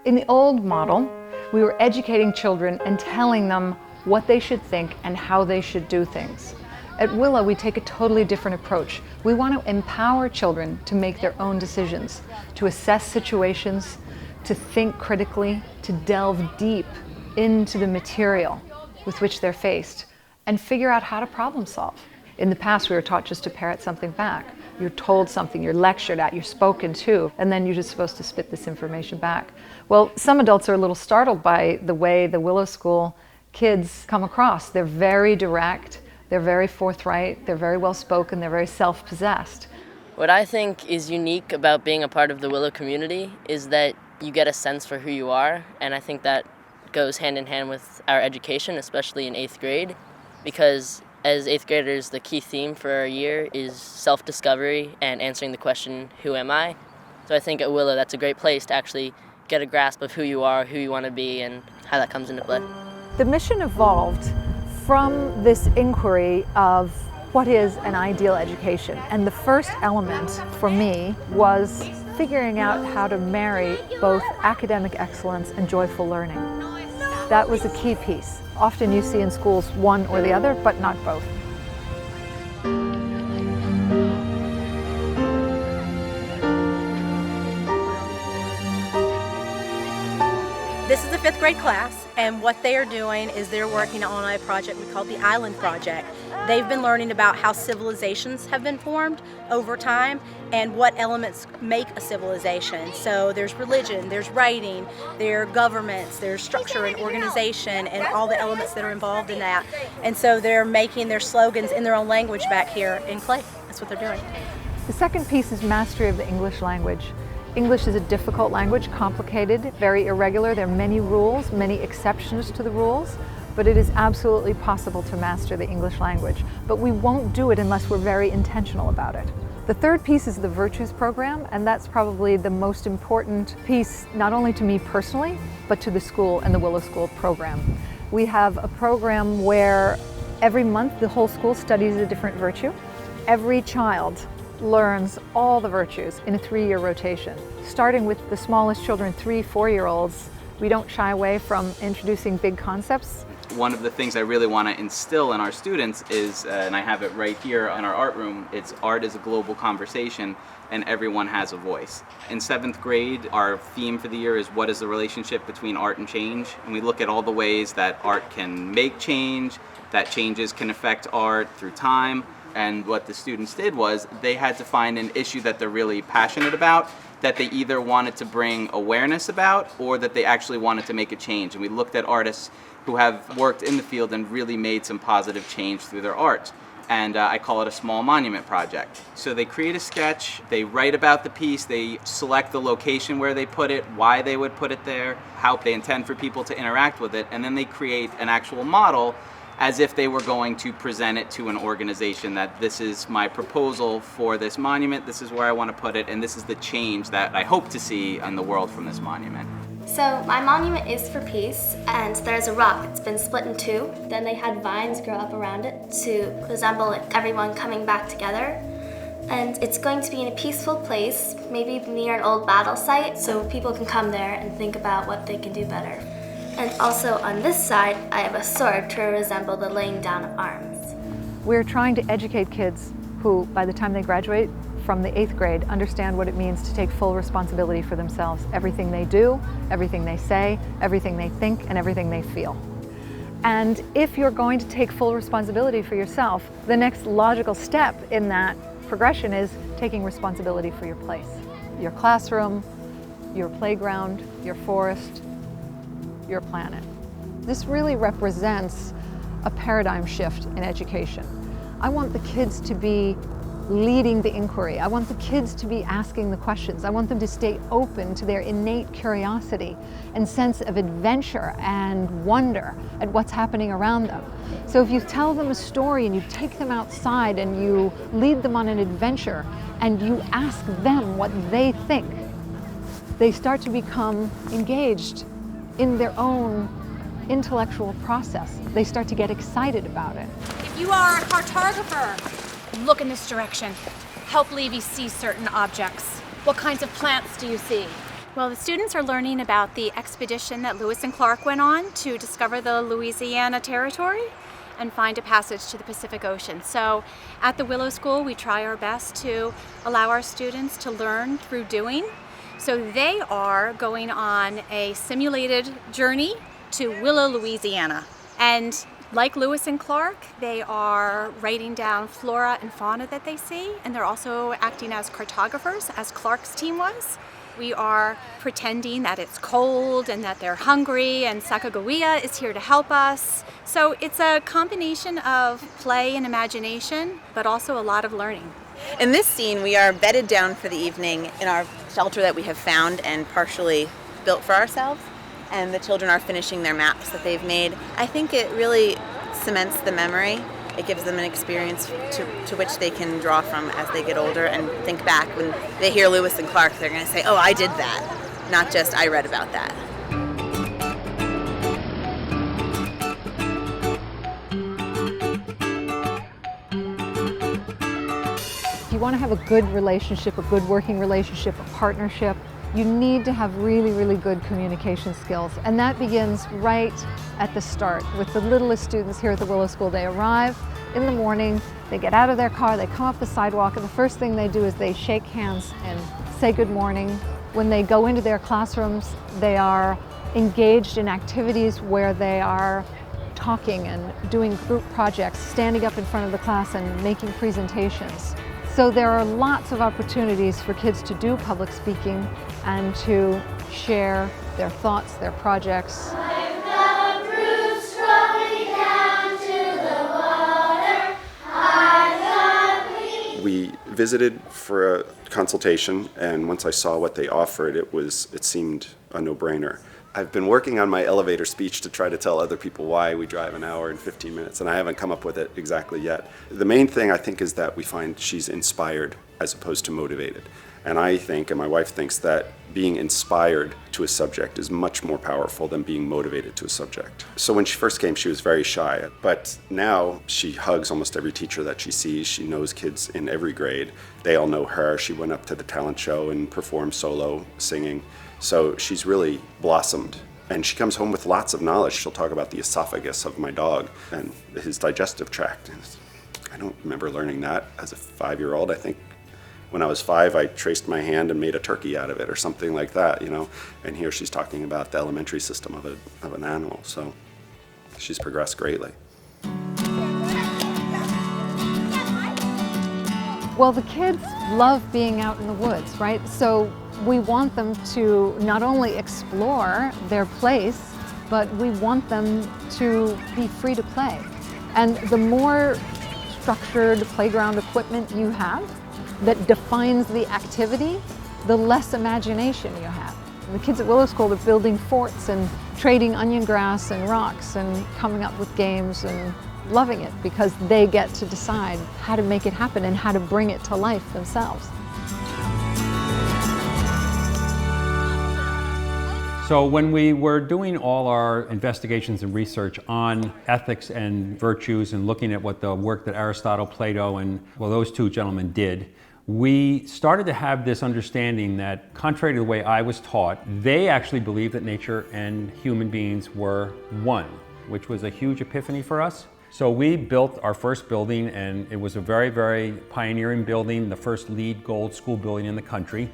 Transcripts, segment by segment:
In the old model, we were educating children and telling them what they should think and how they should do things. At Willow, we take a totally different approach. We want to empower children to make their own decisions, to assess situations, to think critically, to delve deep into the material with which they're faced, and figure out how to problem solve. In the past, we were taught just to parrot something back. You're told something, you're lectured at, you're spoken to, and then you're just supposed to spit this information back. Well, some adults are a little startled by the way the Willow School kids come across. They're very direct, they're very forthright, they're very well spoken, they're very self-possessed. What I think is unique about being a part of the Willow community is that you get a sense for who you are, and I think that goes hand in hand with our education, especially in 8th grade, because as 8th graders, the key theme for our year is self-discovery and answering the question, who am I? So I think at Willow, that's a great place to actually get a grasp of who you are, who you want to be, and how that comes into play. The mission evolved from this inquiry of what is an ideal education. And the first element for me was figuring out how to marry both academic excellence and joyful learning. That was a key piece. Often you see in schools one or the other, but not both. This is the 5th grade class, and what they are doing is they're working on a project we call the Island Project. They've been learning about how civilizations have been formed over time and what elements make a civilization. So there's religion, there's writing, there are governments, there's structure and organization and all the elements that are involved in that. And so they're making their slogans in their own language back here in clay. That's what they're doing. The second piece is mastery of the English language. English is a difficult language, complicated, very irregular. There are many rules, many exceptions to the rules, but it is absolutely possible to master the English language. But we won't do it unless we're very intentional about it. The third piece is the Virtues program, and that's probably the most important piece, not only to me personally, but to the school and the Willow School program. We have a program where every month the whole school studies a different virtue. Every child learns all the virtues in a 3-year rotation. Starting with the smallest children, 3-4-year-olds, we don't shy away from introducing big concepts. One of the things I really want to instill in our students is, and I have it right here in our art room, it's art is a global conversation and everyone has a voice. In 7th grade, our theme for the year is what is the relationship between art and change? And we look at all the ways that art can make change, that changes can affect art through time. And what the students did was they had to find an issue that they're really passionate about, that they either wanted to bring awareness about or that they actually wanted to make a change. And we looked at artists who have worked in the field and really made some positive change through their art. And I call it a small monument project. So they create a sketch, they write about the piece, they select the location where they put it, why they would put it there, how they intend for people to interact with it, and then they create an actual model as if they were going to present it to an organization that this is my proposal for this monument, this is where I want to put it, and this is the change that I hope to see in the world from this monument. So my monument is for peace, and there's a rock that's been split in two. Then they had vines grow up around it to resemble everyone coming back together. And it's going to be in a peaceful place, maybe near an old battle site, so people can come there and think about what they can do better. And also on this side, I have a sword to resemble the laying down of arms. We're trying to educate kids who, by the time they graduate from the 8th grade, understand what it means to take full responsibility for themselves. Everything they do, everything they say, everything they think, and everything they feel. And if you're going to take full responsibility for yourself, the next logical step in that progression is taking responsibility for your place. Your classroom, your playground, your forest, your planet. This really represents a paradigm shift in education. I want the kids to be leading the inquiry. I want the kids to be asking the questions. I want them to stay open to their innate curiosity and sense of adventure and wonder at what's happening around them. So if you tell them a story and you take them outside and you lead them on an adventure and you ask them what they think, they start to become engaged in their own intellectual process. They start to get excited about it. If you are a cartographer, look in this direction. Help Levy see certain objects. What kinds of plants do you see? Well, the students are learning about the expedition that Lewis and Clark went on to discover the Louisiana Territory and find a passage to the Pacific Ocean. So at the Willow School, we try our best to allow our students to learn through doing. So they are going on a simulated journey to Willow, Louisiana. And like Lewis and Clark, they are writing down flora and fauna that they see, and they're also acting as cartographers, as Clark's team was. We are pretending that it's cold and that they're hungry, and Sacagawea is here to help us. So it's a combination of play and imagination, but also a lot of learning. In this scene, we are bedded down for the evening in our shelter that we have found and partially built for ourselves, and the children are finishing their maps that they've made. I think it really cements the memory. It gives them an experience to which they can draw from as they get older and think back. When they hear Lewis and Clark, they're going to say, oh, I did that, not just I read about that. If you want to have a good relationship, a good working relationship, a partnership, you need to have really, really good communication skills. And that begins right at the start with the littlest students here at the Willow School. They arrive in the morning, they get out of their car, they come up the sidewalk, and the first thing they do is they shake hands and say good morning. When they go into their classrooms, they are engaged in activities where they are talking and doing group projects, standing up in front of the class and making presentations. So there are lots of opportunities for kids to do public speaking and to share their thoughts, their projects. We visited for a consultation, and once I saw what they offered, it seemed a no-brainer. I've been working on my elevator speech to try to tell other people why we drive an hour and 15 minutes, and I haven't come up with it exactly yet. The main thing I think is that we find she's inspired as opposed to motivated. And I think, and my wife thinks, that being inspired to a subject is much more powerful than being motivated to a subject. So when she first came, she was very shy, but now she hugs almost every teacher that she sees. She knows kids in every grade. They all know her. She went up to the talent show and performed solo singing. So she's really blossomed. And she comes home with lots of knowledge. She'll talk about the esophagus of my dog and his digestive tract. I don't remember learning that as a 5-year-old. I think when I was 5, I traced my hand and made a turkey out of it or something like that, you know. And here she's talking about the alimentary system of an animal. So she's progressed greatly. Well, the kids love being out in the woods, right? So we want them to not only explore their place, but we want them to be free to play. And the more structured playground equipment you have that defines the activity, the less imagination you have. The kids at Willow School are building forts and trading onion grass and rocks and coming up with games and loving it because they get to decide how to make it happen and how to bring it to life themselves. So when we were doing all our investigations and research on ethics and virtues and looking at what the work that Aristotle, Plato, and well, those two gentlemen did, we started to have this understanding that, contrary to the way I was taught, they actually believed that nature and human beings were one, which was a huge epiphany for us. So we built our first building, and it was a very, very pioneering building, the first LEED Gold school building in the country.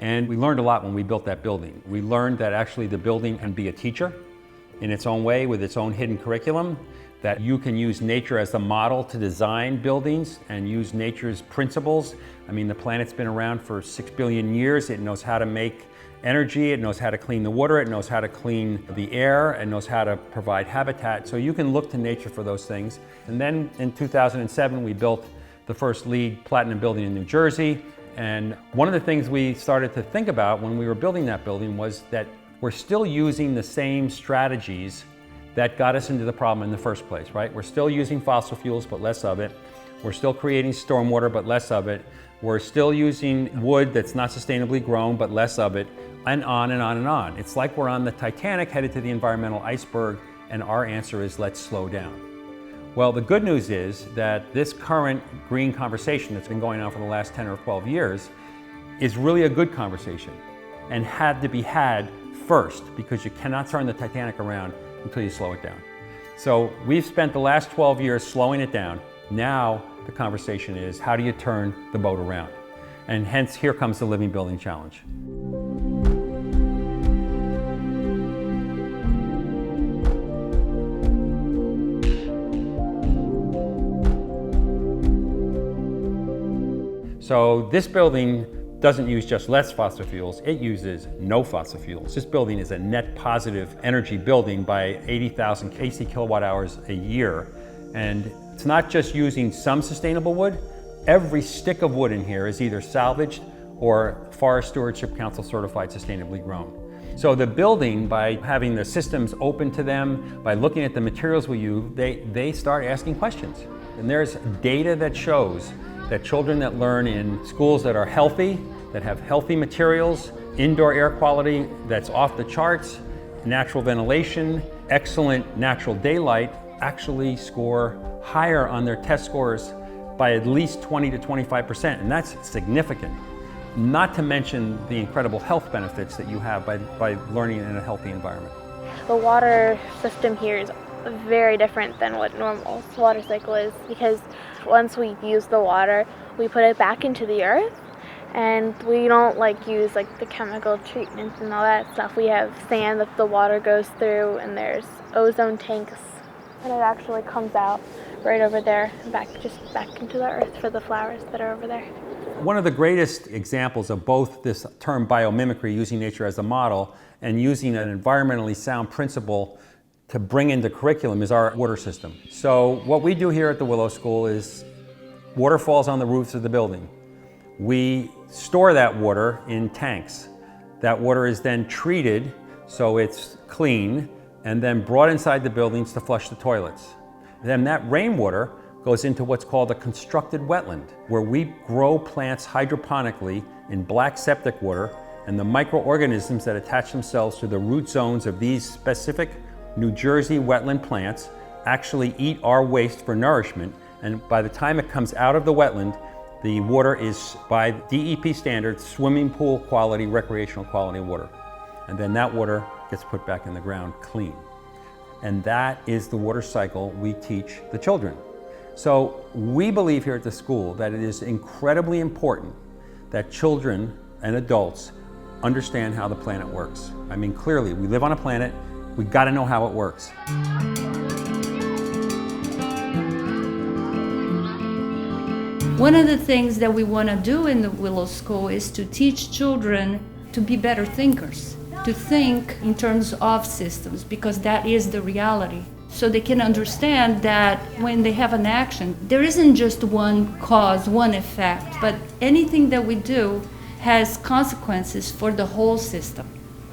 And we learned a lot when we built that building. We learned that actually the building can be a teacher in its own way with its own hidden curriculum, that you can use nature as the model to design buildings and use nature's principles. I mean, the planet's been around for 6 billion years. It knows how to make energy, it knows how to clean the water, it knows how to clean the air, it knows how to provide habitat. So you can look to nature for those things. And then in 2007, we built the first LEED Platinum building in New Jersey. And one of the things we started to think about when we were building that building was that we're still using the same strategies that got us into the problem in the first place, right? We're still using fossil fuels, but less of it. We're still creating stormwater, but less of it. We're still using wood that's not sustainably grown, but less of it, and on and on and on. It's like we're on the Titanic headed to the environmental iceberg, and our answer is let's slow down. Well, the good news is that this current green conversation that's been going on for the last 10 or 12 years is really a good conversation. and had to be had first, because you cannot turn the Titanic around until you slow it down. So we've spent the last 12 years slowing it down. Now the conversation is, how do you turn the boat around? And hence, here comes the Living Building Challenge. So this building doesn't use just less fossil fuels, it uses no fossil fuels. This building is a net positive energy building by 80,000 AC kilowatt hours a year. And it's not just using some sustainable wood. Every stick of wood in here is either salvaged or Forest Stewardship Council certified sustainably grown. So the building, by having the systems open to them, by looking at the materials we use, they start asking questions. And there's data that shows that children that learn in schools that are healthy, that have healthy materials, indoor air quality that's off the charts, natural ventilation, excellent natural daylight, actually score higher on their test scores by at least 20 to 25%, and that's significant. Not to mention the incredible health benefits that you have by learning in a healthy environment. The water system here is very different than what normal water cycle is, because once we use the water, we put it back into the earth, and we don't use the chemical treatments and all that stuff. We have sand that the water goes through, and there's ozone tanks, and it actually comes out right over there and back into the earth for the flowers that are over there. One of the greatest examples of both this term biomimicry, using nature as a model, and using an environmentally sound principle to bring into curriculum is our water system. So what we do here at the Willow School is water falls on the roofs of the building. We store that water in tanks. That water is then treated so it's clean and then brought inside the buildings to flush the toilets. Then that rainwater goes into what's called a constructed wetland, where we grow plants hydroponically in black septic water, and the microorganisms that attach themselves to the root zones of these specific New Jersey wetland plants actually eat our waste for nourishment, and by the time it comes out of the wetland, the water is, by DEP standards, swimming pool quality, recreational quality water. And then that water gets put back in the ground clean. And that is the water cycle we teach the children. So we believe here at the school that it is incredibly important that children and adults understand how the planet works. I mean, clearly, we live on a planet, we gotta know how it works. One of the things that we want to do in the Willow School is to teach children to be better thinkers, to think in terms of systems, because that is the reality. So they can understand that when they have an action, there isn't just one cause, one effect, but anything that we do has consequences for the whole system.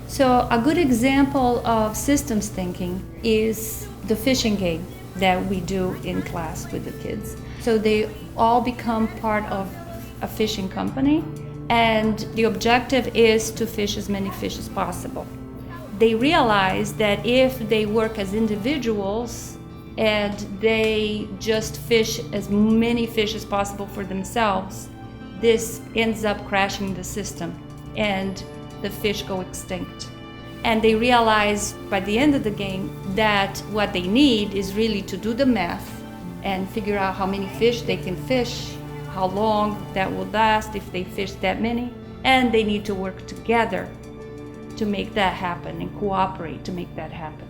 So a good example of systems thinking is the fishing game that we do in class with the kids. So they all become part of a fishing company, and the objective is to fish as many fish as possible. They realize that if they work as individuals and they just fish as many fish as possible for themselves, this ends up crashing the system and the fish go extinct. And they realize by the end of the game that what they need is really to do the math and figure out how many fish they can fish, how long that will last if they fish that many, and they need to work together to make that happen and cooperate to make that happen.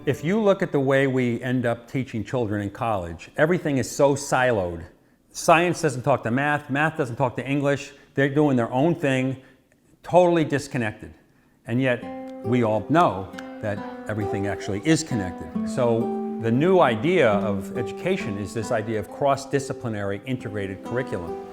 If you look at the way we end up teaching children in college, everything is so siloed. Science doesn't talk to math, math doesn't talk to English, they're doing their own thing, totally disconnected. And yet, we all know that everything actually is connected. So the new idea of education is this idea of cross-disciplinary integrated curriculum.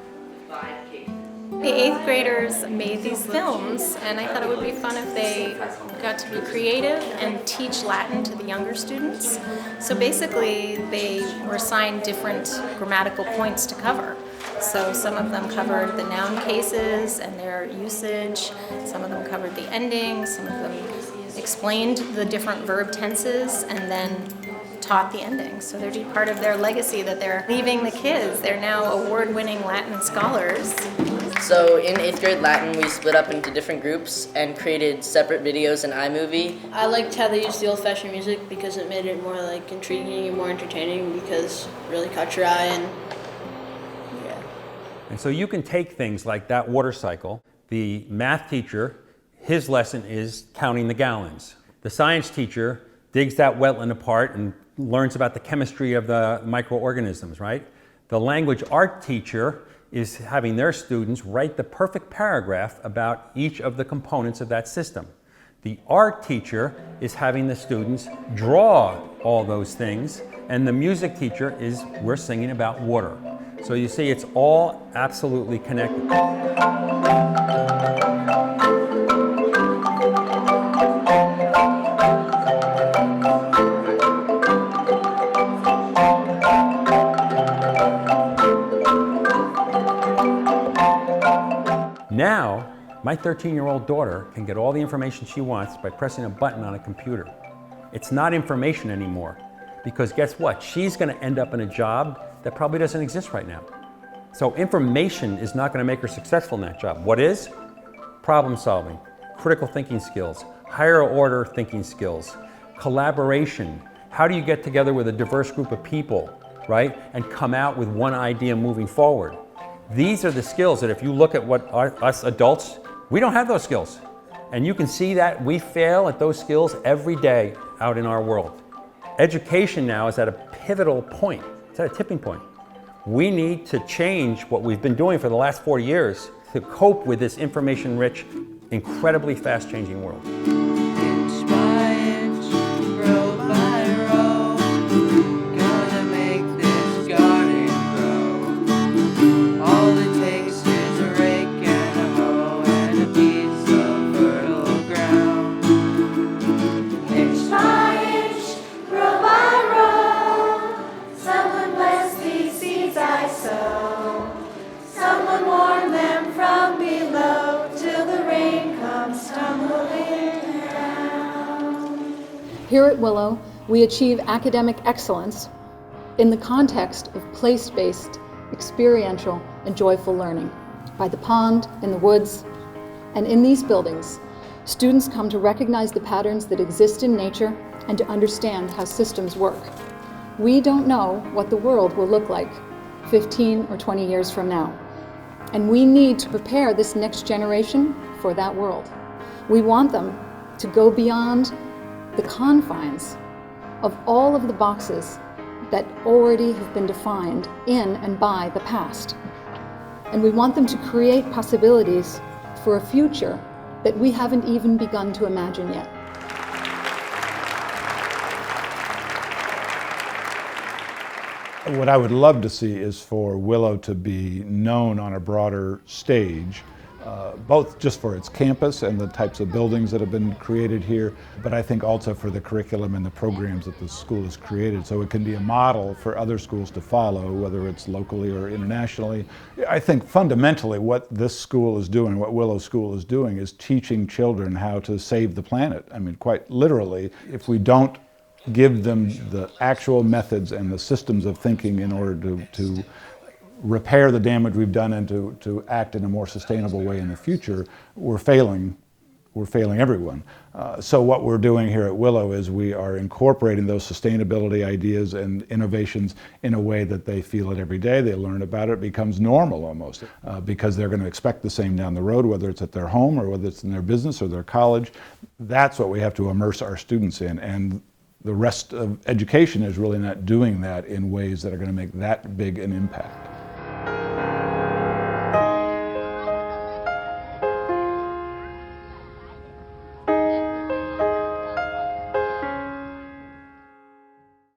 The 8th graders made these films, and I thought it would be fun if they got to be creative and teach Latin to the younger students. So basically, they were assigned different grammatical points to cover. So some of them covered the noun cases and their usage, some of them covered the endings, some of them explained the different verb tenses, and then taught the ending. So they're part of their legacy that they're leaving the kids. They're now award-winning Latin scholars. So in 8th grade Latin, we split up into different groups and created separate videos in iMovie. I liked how they used the old-fashioned music because it made it more like intriguing and more entertaining because it really caught your eye and yeah. And so you can take things like that water cycle. The math teacher, his lesson is counting the gallons. The science teacher digs that wetland apart and learns about the chemistry of the microorganisms, right? The language art teacher is having their students write the perfect paragraph about each of the components of that system. The art teacher is having the students draw all those things, and the music teacher is, we're singing about water. So you see, it's all absolutely connected. Now, my 13-year-old daughter can get all the information she wants by pressing a button on a computer. It's not information anymore, because guess what? She's going to end up in a job that probably doesn't exist right now. So information is not going to make her successful in that job. What is? Problem solving, critical thinking skills, higher order thinking skills, collaboration. How do you get together with a diverse group of people, right? And come out with one idea moving forward. These are the skills that if you look at what us adults, we don't have those skills. And you can see that we fail at those skills every day out in our world. Education now is at a pivotal point. It's at a tipping point. We need to change what we've been doing for the last 40 years to cope with this information-rich, incredibly fast-changing world. Here at Willow, we achieve academic excellence in the context of place-based, experiential, and joyful learning. By the pond, in the woods, and in these buildings, students come to recognize the patterns that exist in nature and to understand how systems work. We don't know what the world will look like 15 or 20 years from now, and we need to prepare this next generation for that world. We want them to go beyond the confines of all of the boxes that already have been defined in and by the past. And we want them to create possibilities for a future that we haven't even begun to imagine yet. What I would love to see is for Willow to be known on a broader stage, both just for its campus and the types of buildings that have been created here, but I think also for the curriculum and the programs that the school has created, so it can be a model for other schools to follow, whether it's locally or internationally. I think fundamentally what this school is doing, what Willow School is doing, is teaching children how to save the planet. I mean, quite literally, if we don't give them the actual methods and the systems of thinking in order to repair the damage we've done and to act in a more sustainable way in the future, we're failing everyone. So what we're doing here at Willow is we are incorporating those sustainability ideas and innovations in a way that they feel it every day, they learn about it, it becomes normal almost, because they're going to expect the same down the road, whether it's at their home or whether it's in their business or their college. That's what we have to immerse our students in, and the rest of education is really not doing that in ways that are going to make that big an impact.